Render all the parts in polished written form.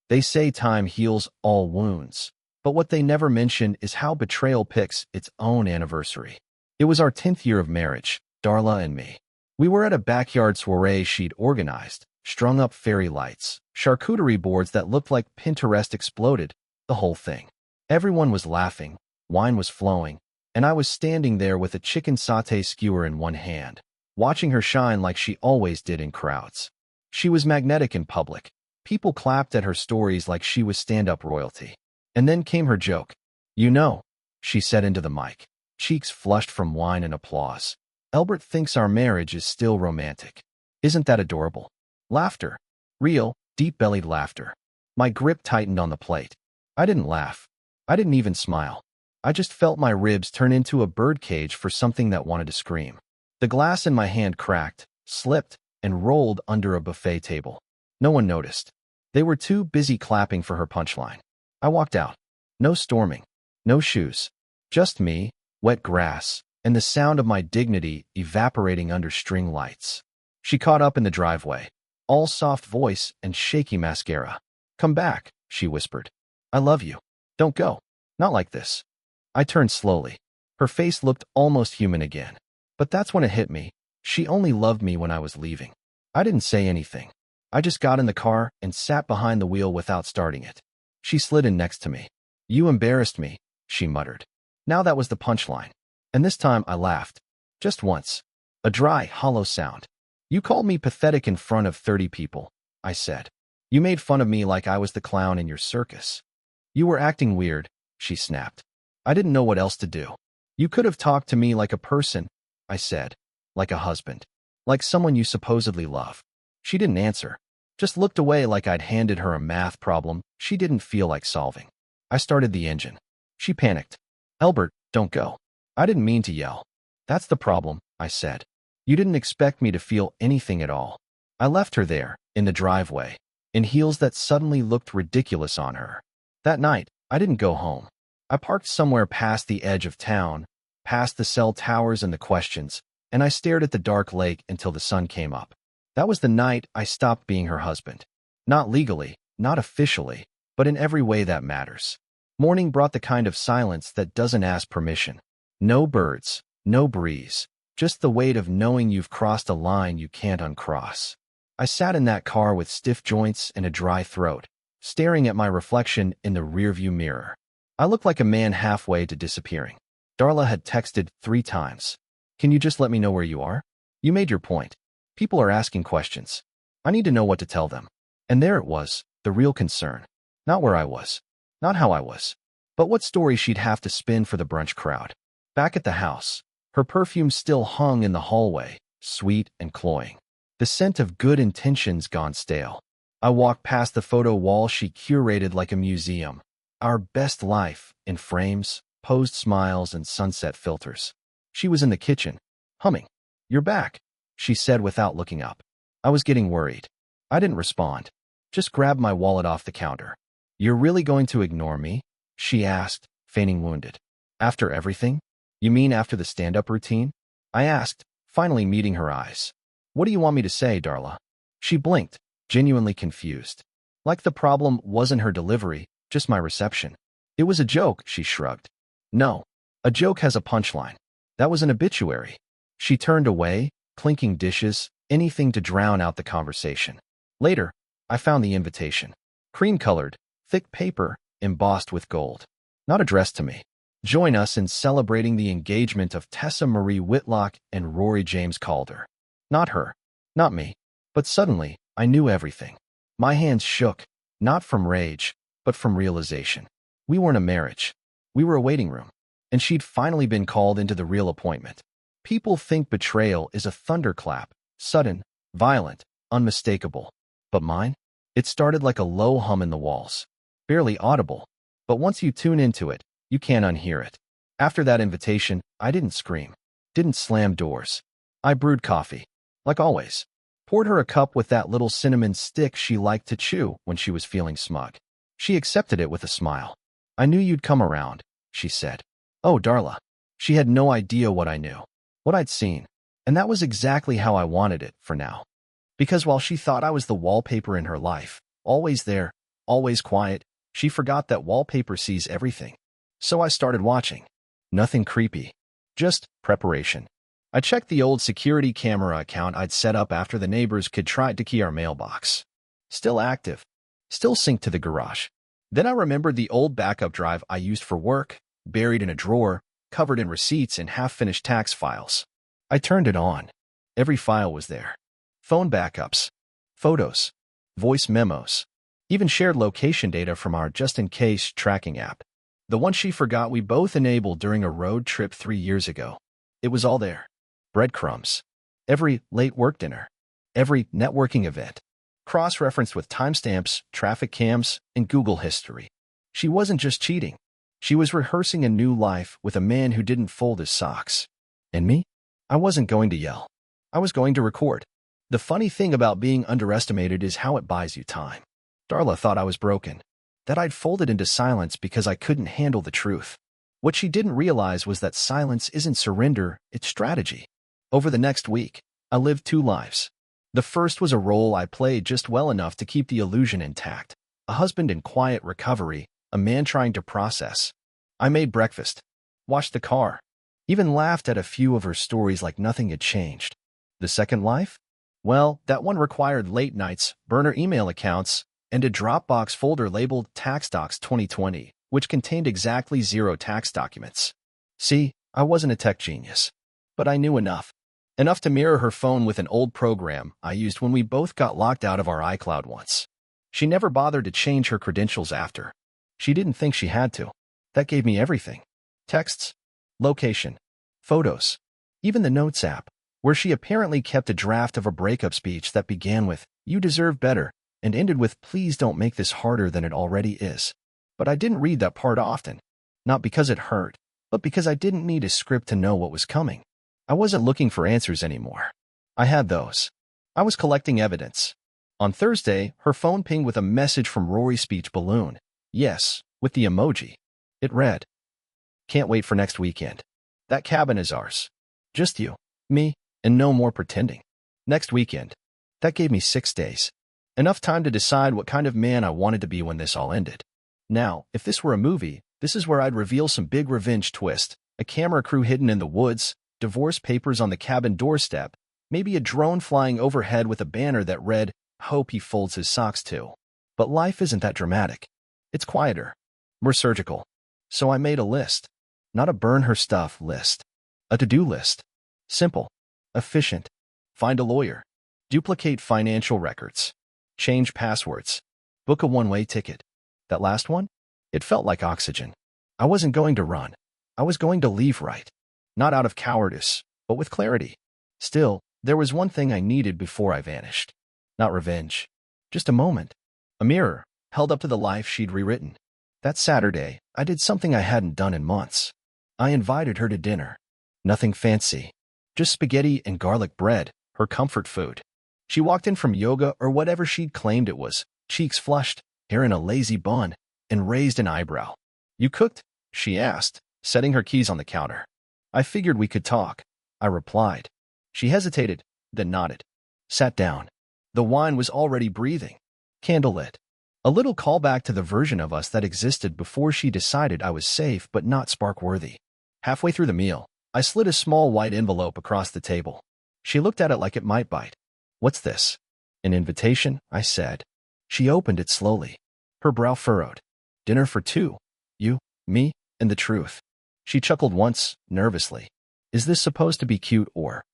They say time heals all wounds, but what they never mention is how betrayal picks its own anniversary. It was our 10th year of marriage, Darla and me. We were at a backyard soiree she'd organized, strung up fairy lights, charcuterie boards that looked like Pinterest exploded, the whole thing. Everyone was laughing, wine was flowing, and I was standing there with a chicken sauté skewer in one hand, watching her shine like she always did in crowds. She was magnetic in public. People clapped at her stories like she was stand-up royalty. And then came her joke. "You know," she said into the mic, cheeks flushed from wine and applause. "Albert thinks our marriage is still romantic. Isn't that adorable?" Laughter. Real, deep-bellied laughter. My grip tightened on the plate. I didn't laugh. I didn't even smile. I just felt my ribs turn into a birdcage for something that wanted to scream. The glass in my hand cracked, slipped, and rolled under a buffet table. No one noticed. They were too busy clapping for her punchline. I walked out. No storming. No shoes. Just me, wet grass, and the sound of my dignity evaporating under string lights. She caught up in the driveway, all soft voice and shaky mascara. "Come back," she whispered. "I love you. Don't go. Not like this." I turned slowly. Her face looked almost human again. But that's when it hit me. She only loved me when I was leaving. I didn't say anything. I just got in the car and sat behind the wheel without starting it. She slid in next to me. "You embarrassed me," she muttered. Now that was the punchline. And this time I laughed. Just once. A dry, hollow sound. "You called me pathetic in front of 30 people," I said. "You made fun of me like I was the clown in your circus." "You were acting weird," she snapped. I didn't know what else to do. "You could have talked to me like a person," I said. "Like a husband. Like someone you supposedly love." She didn't answer. Just looked away like I'd handed her a math problem she didn't feel like solving. I started the engine. She panicked. "Albert, don't go." I didn't mean to yell. "That's the problem," I said. "You didn't expect me to feel anything at all." I left her there, in the driveway, in heels that suddenly looked ridiculous on her. That night, I didn't go home. I parked somewhere past the edge of town, past the cell towers and the questions, and I stared at the dark lake until the sun came up. That was the night I stopped being her husband. Not legally, not officially, but in every way that matters. Morning brought the kind of silence that doesn't ask permission. No birds, no breeze, just the weight of knowing you've crossed a line you can't uncross. I sat in that car with stiff joints and a dry throat, staring at my reflection in the rearview mirror. I looked like a man halfway to disappearing. Darla had texted 3 times. "Can you just let me know where you are? You made your point. People are asking questions. I need to know what to tell them." And there it was, the real concern. Not where I was. Not how I was. But what story she'd have to spin for the brunch crowd. Back at the house, her perfume still hung in the hallway, sweet and cloying. The scent of good intentions gone stale. I walked past the photo wall she curated like a museum. Our best life, in frames, posed smiles and sunset filters. She was in the kitchen, humming. "You're back," she said without looking up. I was getting worried. I didn't respond. Just grabbed my wallet off the counter. "You're really going to ignore me?" she asked, feigning wounded. "After everything? You mean after the stand-up routine?" I asked, finally meeting her eyes. "What do you want me to say, Darla?" She blinked, genuinely confused. Like the problem wasn't her delivery, just my reception. "It was a joke," she shrugged. "No. A joke has a punchline. That was an obituary." She turned away, clinking dishes, anything to drown out the conversation. Later, I found the invitation. Cream-colored, thick paper, embossed with gold. Not addressed to me. "Join us in celebrating the engagement of Tessa Marie Whitlock and Rory James Calder." Not her. Not me. But suddenly, I knew everything. My hands shook, not from rage, but from realization. We weren't a marriage. We were a waiting room. And she'd finally been called into the real appointment. People think betrayal is a thunderclap, sudden, violent, unmistakable. But mine? It started like a low hum in the walls. Barely audible. But once you tune into it, you can't unhear it. After that invitation, I didn't scream. Didn't slam doors. I brewed coffee. Like always. Poured her a cup with that little cinnamon stick she liked to chew when she was feeling smug. She accepted it with a smile. "I knew you'd come around," she said. Oh, Darla. She had no idea what I knew. What I'd seen. And that was exactly how I wanted it, for now. Because while she thought I was the wallpaper in her life, always there, always quiet. She forgot that wallpaper sees everything. So I started watching. Nothing creepy. Just preparation. I checked the old security camera account I'd set up after the neighbors could try to key our mailbox. Still active. Still synced to the garage. Then I remembered the old backup drive I used for work, buried in a drawer, covered in receipts and half-finished tax files. I turned it on. Every file was there. Phone backups, photos, voice memos, even shared location data from our just-in-case tracking app. The one she forgot we both enabled during a road trip 3 years ago. It was all there. Breadcrumbs. Every late work dinner. Every networking event. Cross-referenced with timestamps, traffic cams, and Google history. She wasn't just cheating. She was rehearsing a new life with a man who didn't fold his socks. And me? I wasn't going to yell. I was going to record. The funny thing about being underestimated is how it buys you time. Darla thought I was broken, that I'd folded into silence because I couldn't handle the truth. What she didn't realize was that silence isn't surrender, it's strategy. Over the next week, I lived 2 lives. The first was a role I played just well enough to keep the illusion intact. A husband in quiet recovery, a man trying to process. I made breakfast, washed the car, even laughed at a few of her stories like nothing had changed. The second life? Well, that one required late nights, burner email accounts, and a Dropbox folder labeled Tax Docs 2020, which contained exactly 0 tax documents. See, I wasn't a tech genius, but I knew enough. Enough to mirror her phone with an old program I used when we both got locked out of our iCloud once. She never bothered to change her credentials after. She didn't think she had to. That gave me everything. Texts, location, photos, even the Notes app, where she apparently kept a draft of a breakup speech that began with, "You deserve better," and ended with, "Please don't make this harder than it already is." But I didn't read that part often. Not because it hurt, but because I didn't need a script to know what was coming. I wasn't looking for answers anymore. I had those. I was collecting evidence. On Thursday, her phone pinged with a message from Rory's speech balloon. Yes, with the emoji. It read, "Can't wait for next weekend. That cabin is ours. Just you, me, and no more pretending. Next weekend." That gave me 6 days. Enough time to decide what kind of man I wanted to be when this all ended. Now, if this were a movie, this is where I'd reveal some big revenge twist. A camera crew hidden in the woods, divorce papers on the cabin doorstep, maybe a drone flying overhead with a banner that read, "Hope he folds his socks too." But life isn't that dramatic. It's quieter, more surgical. So I made a list. Not a burn her stuff list. A to-do list. Simple. Efficient. Find a lawyer. Duplicate financial records. Change passwords. Book a one-way ticket. That last one? It felt like oxygen. I wasn't going to run. I was going to leave right. Not out of cowardice, but with clarity. Still, there was one thing I needed before I vanished. Not revenge. Just a moment. A mirror, held up to the life she'd rewritten. That Saturday, I did something I hadn't done in months. I invited her to dinner. Nothing fancy. Just spaghetti and garlic bread, her comfort food. She walked in from yoga or whatever she'd claimed it was, cheeks flushed, hair in a lazy bun, and raised an eyebrow. "You cooked?" she asked, setting her keys on the counter. "I figured we could talk," I replied. She hesitated, then nodded. Sat down. The wine was already breathing. Candle lit. A little callback to the version of us that existed before she decided I was safe but not spark-worthy. Halfway through the meal, I slid a small white envelope across the table. She looked at it like it might bite. "What's this?" "An invitation," I said. She opened it slowly. Her brow furrowed. "Dinner for 2. You, me, and the truth." She chuckled once, nervously. "Is this supposed to be cute or—"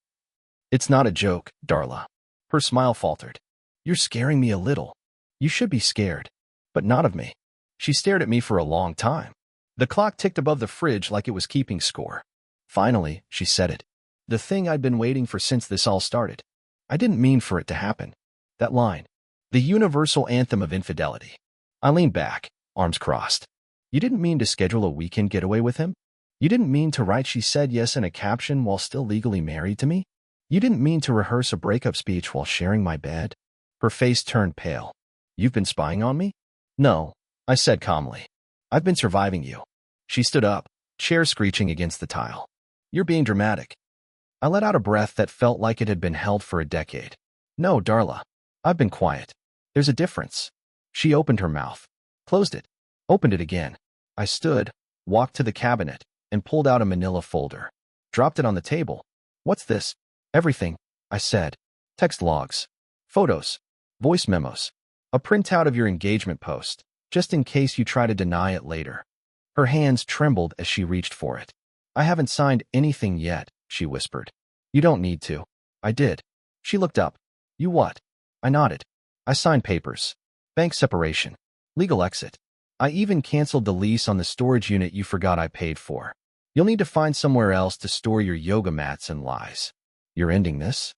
"It's not a joke, Darla." Her smile faltered. "You're scaring me a little. You should be scared. But not of me." She stared at me for a long time. The clock ticked above the fridge like it was keeping score. Finally, she said it. The thing I'd been waiting for since this all started. I didn't mean for it to happen. That line. The universal anthem of infidelity. I leaned back, arms crossed. "You didn't mean to schedule a weekend getaway with him? You didn't mean to write 'she said yes' in a caption while still legally married to me? You didn't mean to rehearse a breakup speech while sharing my bed?" Her face turned pale. "You've been spying on me?" "No," I said calmly. "I've been surviving you." She stood up, chair screeching against the tile. "You're being dramatic." I let out a breath that felt like it had been held for a decade. "No, Darla. I've been quiet. There's a difference." She opened her mouth, closed it, opened it again. I stood, walked to the cabinet, and pulled out a manila folder. Dropped it on the table. What's this? Everything, I said. Text logs, photos, voice memos, a printout of your engagement post, just in case you try to deny it later. Her hands trembled as she reached for it. I haven't signed anything yet, she whispered. You don't need to. I did. She looked up. You what? I nodded. I signed papers. Bank separation. Legal exit. I even canceled the lease on the storage unit you forgot I paid for. You'll need to find somewhere else to store your yoga mats and lies. You're ending this?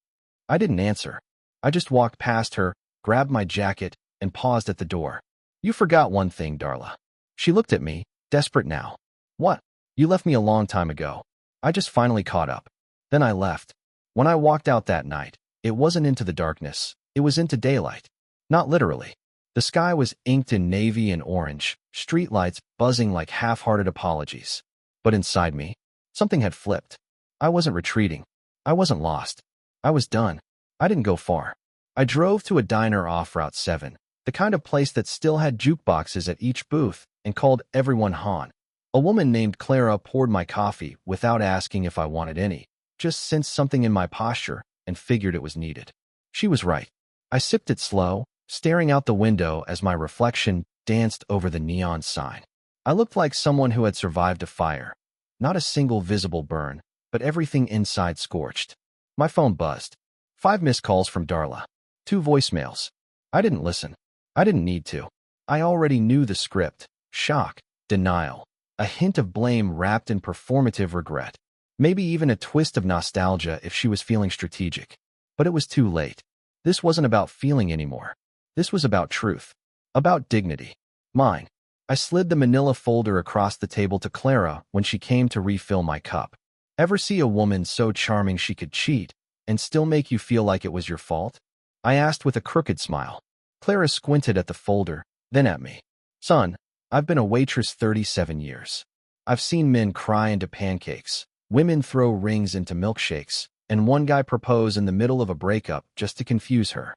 I didn't answer. I just walked past her, grabbed my jacket, and paused at the door. You forgot one thing, Darla. She looked at me, desperate now. What? You left me a long time ago. I just finally caught up. Then I left. When I walked out that night, it wasn't into the darkness, it was into daylight. Not literally. The sky was inked in navy and orange, streetlights buzzing like half-hearted apologies. But inside me, something had flipped. I wasn't retreating. I wasn't lost. I was done. I didn't go far. I drove to a diner off Route 7, the kind of place that still had jukeboxes at each booth, and called everyone Han. A woman named Clara poured my coffee without asking if I wanted any, just sensed something in my posture and figured it was needed. She was right. I sipped it slow, staring out the window as my reflection danced over the neon sign. I looked like someone who had survived a fire. Not a single visible burn, but everything inside scorched. My phone buzzed. 5 missed calls from Darla. 2 voicemails. I didn't listen. I didn't need to. I already knew the script. Shock, denial, a hint of blame wrapped in performative regret. Maybe even a twist of nostalgia if she was feeling strategic. But it was too late. This wasn't about feeling anymore. This was about truth. About dignity. Mine. I slid the manila folder across the table to Clara when she came to refill my cup. Ever see a woman so charming she could cheat and still make you feel like it was your fault? I asked with a crooked smile. Clara squinted at the folder, then at me. Son, I've been a waitress 37 years. I've seen men cry into pancakes, women throw rings into milkshakes, and one guy propose in the middle of a breakup just to confuse her.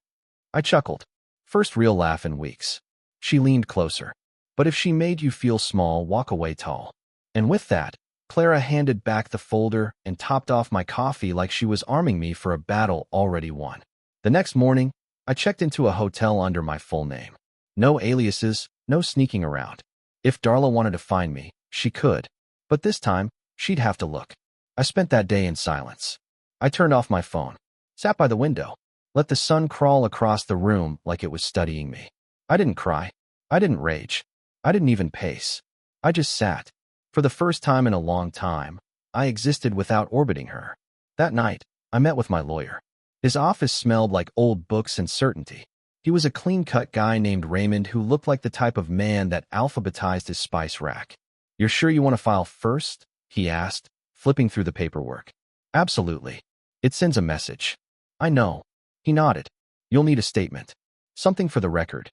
I chuckled. First real laugh in weeks. She leaned closer. But if she made you feel small, walk away tall. And with that, Clara handed back the folder and topped off my coffee like she was arming me for a battle already won. The next morning, I checked into a hotel under my full name. No aliases, no sneaking around. If Darla wanted to find me, she could. But this time, she'd have to look. I spent that day in silence. I turned off my phone, sat by the window, let the sun crawl across the room like it was studying me. I didn't cry. I didn't rage. I didn't even pace. I just sat. For the first time in a long time, I existed without orbiting her. That night, I met with my lawyer. His office smelled like old books and certainty. He was a clean-cut guy named Raymond who looked like the type of man that alphabetized his spice rack. You're sure you want to file first? He asked, flipping through the paperwork. Absolutely. It sends a message. I know. He nodded. You'll need a statement. Something for the record.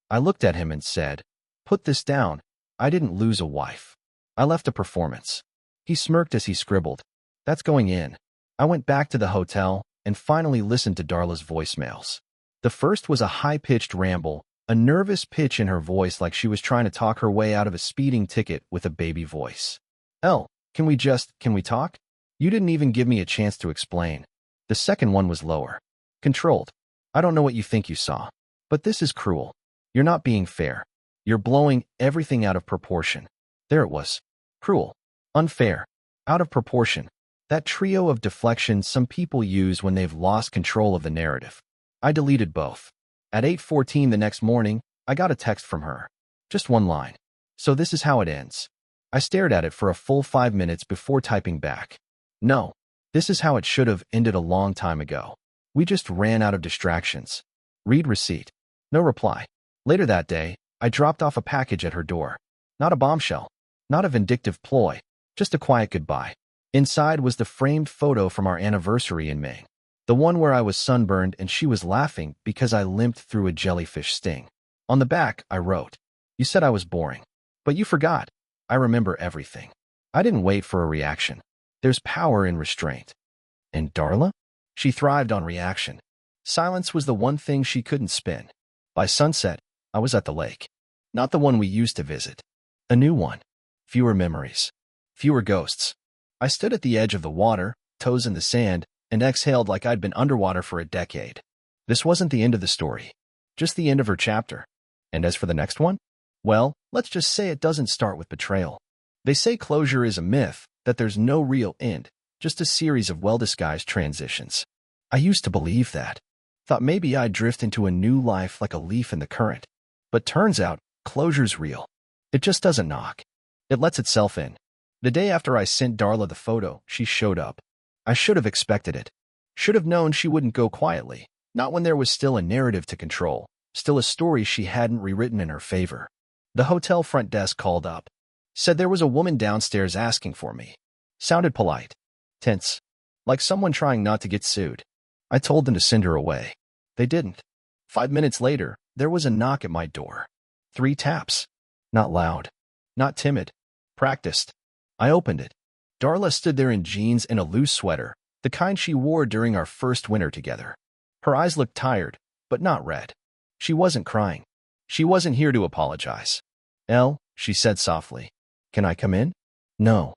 I looked at him and said, put this down. I didn't lose a wife. I left a performance. He smirked as he scribbled. That's going in. I went back to the hotel and finally listened to Darla's voicemails. The first was a high-pitched ramble, a nervous pitch in her voice like she was trying to talk her way out of a speeding ticket with a baby voice. Elle, can we talk? You didn't even give me a chance to explain. The second one was lower. Controlled. I don't know what you think you saw. But this is cruel. You're not being fair. You're blowing everything out of proportion. There it was. Cruel. Unfair. Out of proportion. That trio of deflections some people use when they've lost control of the narrative. I deleted both. At 8:14 the next morning, I got a text from her. Just one line. So this is how it ends. I stared at it for a full 5 minutes before typing back. No. This is how it should have ended a long time ago. We just ran out of distractions. Read receipt. No reply. Later that day, I dropped off a package at her door. Not a bombshell. Not a vindictive ploy. Just a quiet goodbye. Inside was the framed photo from our anniversary in May. The one where I was sunburned and she was laughing because I limped through a jellyfish sting. On the back, I wrote, you said I was boring. But you forgot. I remember everything. I didn't wait for a reaction. There's power in restraint. And Darla? She thrived on reaction. Silence was the one thing she couldn't spin. By sunset, I was at the lake. Not the one we used to visit. A new one. Fewer memories. Fewer ghosts. I stood at the edge of the water, toes in the sand, and exhaled like I'd been underwater for a decade. This wasn't the end of the story. Just the end of her chapter. And as for the next one? Well, let's just say it doesn't start with betrayal. They say closure is a myth, that there's no real end, just a series of well-disguised transitions. I used to believe that. Thought maybe I'd drift into a new life like a leaf in the current. But turns out, closure's real. It just doesn't knock. It lets itself in. The day after I sent Darla the photo, she showed up. I should have expected it. Should have known she wouldn't go quietly, not when there was still a narrative to control, still a story she hadn't rewritten in her favor. The hotel front desk called up. Said there was a woman downstairs asking for me. Sounded polite. Tense. Like someone trying not to get sued. I told them to send her away. They didn't. 5 minutes later, there was a knock at my door. 3 taps. Not loud. Not timid. Practiced. I opened it. Darla stood there in jeans and a loose sweater, the kind she wore during our first winter together. Her eyes looked tired, but not red. She wasn't crying. She wasn't here to apologize. Elle, she said softly. Can I come in? No.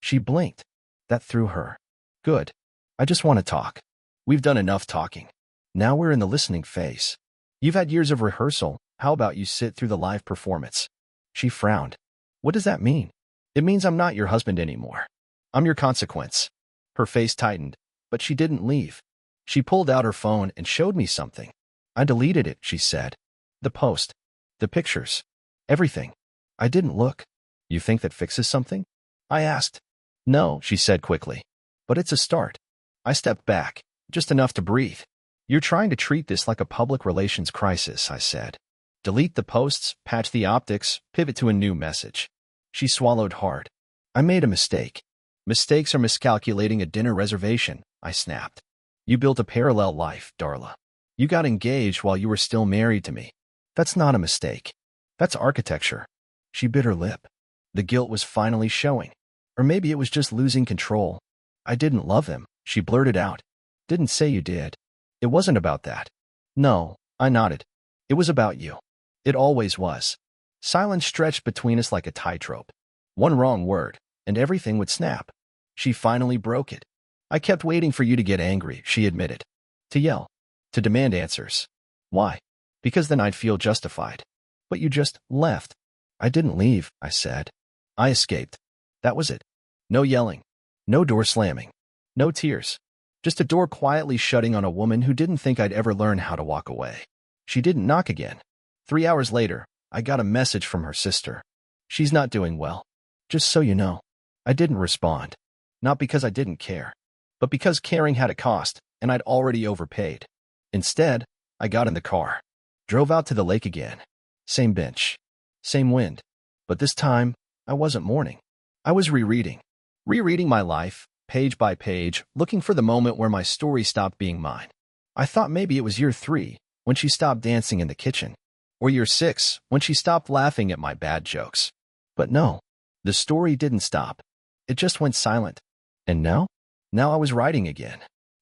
She blinked. That threw her. Good. I just want to talk. We've done enough talking. Now we're in the listening phase. You've had years of rehearsal. How about you sit through the live performance? She frowned. What does that mean? It means I'm not your husband anymore. I'm your consequence. Her face tightened, but she didn't leave. She pulled out her phone and showed me something. I deleted it, she said. The post. The pictures. Everything. I didn't look. You think that fixes something? I asked. No, she said quickly. But it's a start. I stepped back, just enough to breathe. You're trying to treat this like a public relations crisis, I said. Delete the posts, patch the optics, pivot to a new message. She swallowed hard. I made a mistake. Mistakes are miscalculating a dinner reservation, I snapped. You built a parallel life, Darla. You got engaged while you were still married to me. That's not a mistake. That's architecture. She bit her lip. The guilt was finally showing. Or maybe it was just losing control. I didn't love him, she blurted out. Didn't say you did. It wasn't about that. No, I nodded. It was about you. It always was. Silence stretched between us like a tightrope. One wrong word, and everything would snap. She finally broke it. I kept waiting for you to get angry, she admitted. To yell. To demand answers. Why? Because then I'd feel justified. But you just left. I didn't leave, I said. I escaped. That was it. No yelling. No door slamming. No tears. Just a door quietly shutting on a woman who didn't think I'd ever learn how to walk away. She didn't knock again. 3 hours later, I got a message from her sister. She's not doing well. Just so you know. I didn't respond. Not because I didn't care, but because caring had a cost, and I'd already overpaid. Instead, I got in the car. Drove out to the lake again. Same bench. Same wind. But this time, I wasn't mourning. I was rereading. Rereading my life, page by page, looking for the moment where my story stopped being mine. I thought maybe it was year 3, when she stopped dancing in the kitchen. Or year 6, when she stopped laughing at my bad jokes. But no, the story didn't stop. It just went silent. And now? Now I was writing again.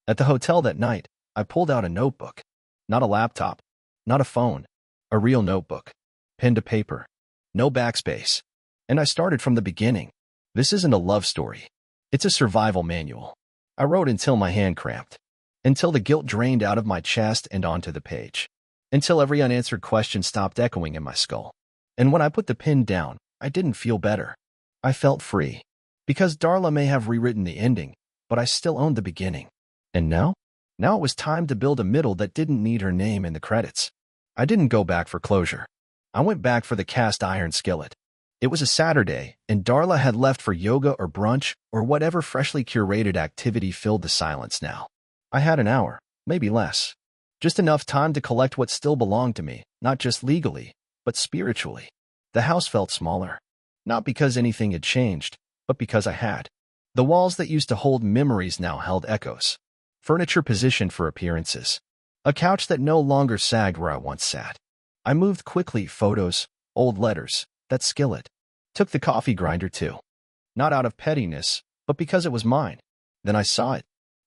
At the hotel that night, I pulled out a notebook. Not a laptop. Not a phone. A real notebook. Pen to paper. No backspace. And I started from the beginning. This isn't a love story. It's a survival manual. I wrote until my hand cramped. Until the guilt drained out of my chest and onto the page. Until every unanswered question stopped echoing in my skull. And when I put the pen down, I didn't feel better. I felt free. Because Darla may have rewritten the ending, but I still owned the beginning. And now? Now it was time to build a middle that didn't need her name in the credits. I didn't go back for closure. I went back for the cast iron skillet. It was a Saturday, and Darla had left for yoga or brunch or whatever freshly curated activity filled the silence now. I had an hour, maybe less. Just enough time to collect what still belonged to me, not just legally, but spiritually. The house felt smaller. Not because anything had changed, but because I had. The walls that used to hold memories now held echoes. Furniture positioned for appearances. A couch that no longer sagged where I once sat. I moved quickly, photos, old letters, that skillet. Took the coffee grinder too. Not out of pettiness, but because it was mine. Then I saw it.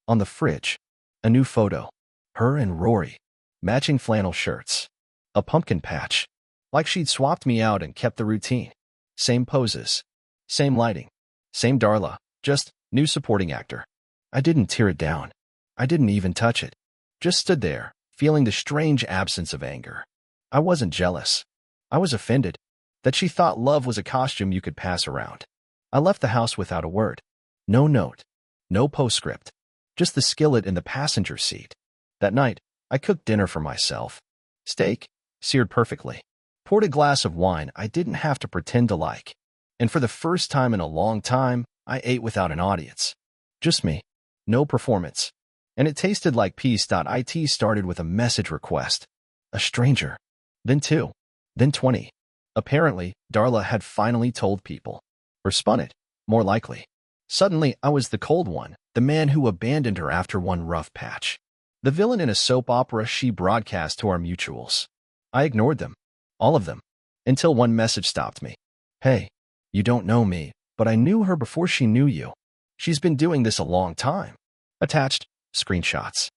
On the fridge. A new photo. Her and Rory. Matching flannel shirts. A pumpkin patch. Like she'd swapped me out and kept the routine. Same poses. Same lighting. Same Darla. Just new supporting actor. I didn't tear it down. I didn't even touch it. Just stood there, feeling the strange absence of anger. I wasn't jealous. I was offended that she thought love was a costume you could pass around. I left the house without a word. No note. No postscript. Just the skillet in the passenger seat. That night, I cooked dinner for myself. Steak, seared perfectly. Poured a glass of wine I didn't have to pretend to like. And for the first time in a long time, I ate without an audience. Just me. No performance. And it tasted like peace. It started with a message request. A stranger. Then 2. Then 20. Apparently, Darla had finally told people. Or spun it, more likely. Suddenly, I was the cold one, the man who abandoned her after one rough patch. The villain in a soap opera she broadcast to our mutuals. I ignored them. All of them. Until one message stopped me. Hey, you don't know me, but I knew her before she knew you. She's been doing this a long time. Attached, screenshots.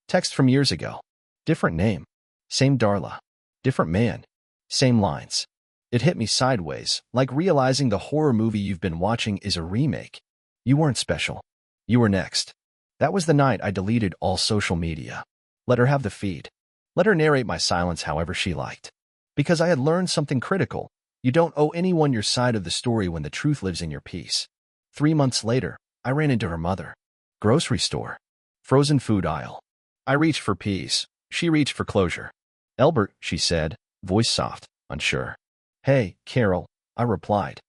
Text from years ago. Different name. Same Darla. Different man. Same lines. It hit me sideways, like realizing the horror movie you've been watching is a remake. You weren't special. You were next. That was the night I deleted all social media. Let her have the feed. Let her narrate my silence however she liked. Because I had learned something critical. You don't owe anyone your side of the story when the truth lives in your piece. 3 months later, I ran into her mother. Grocery store. Frozen food aisle. I reached for peas. She reached for closure. Albert, she said, voice soft, unsure. Hey, Carol, I replied.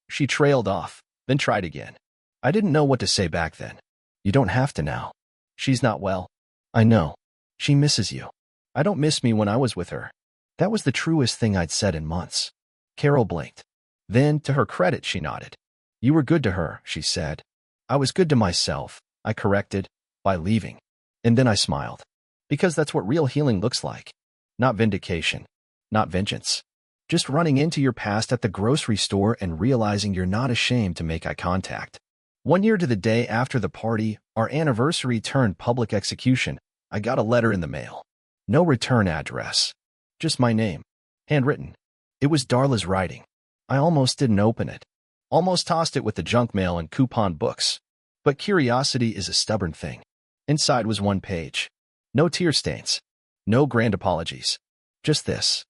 She trailed off, then tried again. I didn't know what to say back then. You don't have to now. She's not well. I know. She misses you. I don't miss me when I was with her. That was the truest thing I'd said in months. Carol blinked. Then, to her credit, she nodded. You were good to her, she said. I was good to myself, I corrected, by leaving. And then I smiled. Because that's what real healing looks like. Not vindication. Not vengeance. Just running into your past at the grocery store and realizing you're not ashamed to make eye contact. 1 year to the day after the party, our anniversary turned public execution, I got a letter in the mail. No return address. Just my name. Handwritten. It was Darla's writing. I almost didn't open it. Almost tossed it with the junk mail and coupon books. But curiosity is a stubborn thing. Inside was 1 page. No tear stains. No grand apologies. Just this.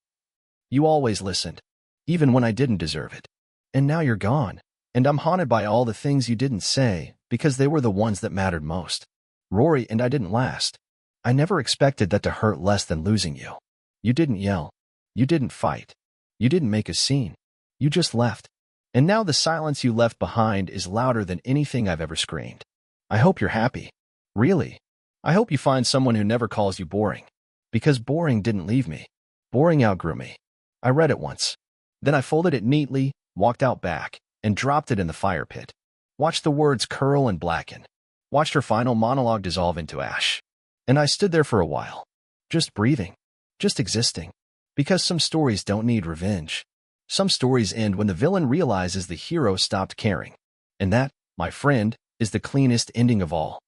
You always listened. Even when I didn't deserve it. And now you're gone. And I'm haunted by all the things you didn't say, because they were the ones that mattered most. Rory and I didn't last. I never expected that to hurt less than losing you. You didn't yell. You didn't fight. You didn't make a scene. You just left. And now the silence you left behind is louder than anything I've ever screamed. I hope you're happy. Really. I hope you find someone who never calls you boring. Because boring didn't leave me. Boring outgrew me. I read it once. Then I folded it neatly, walked out back, and dropped it in the fire pit. Watched the words curl and blacken. Watched her final monologue dissolve into ash. And I stood there for a while. Just breathing. Just existing. Because some stories don't need revenge. Some stories end when the villain realizes the hero stopped caring. And that, my friend, is the cleanest ending of all.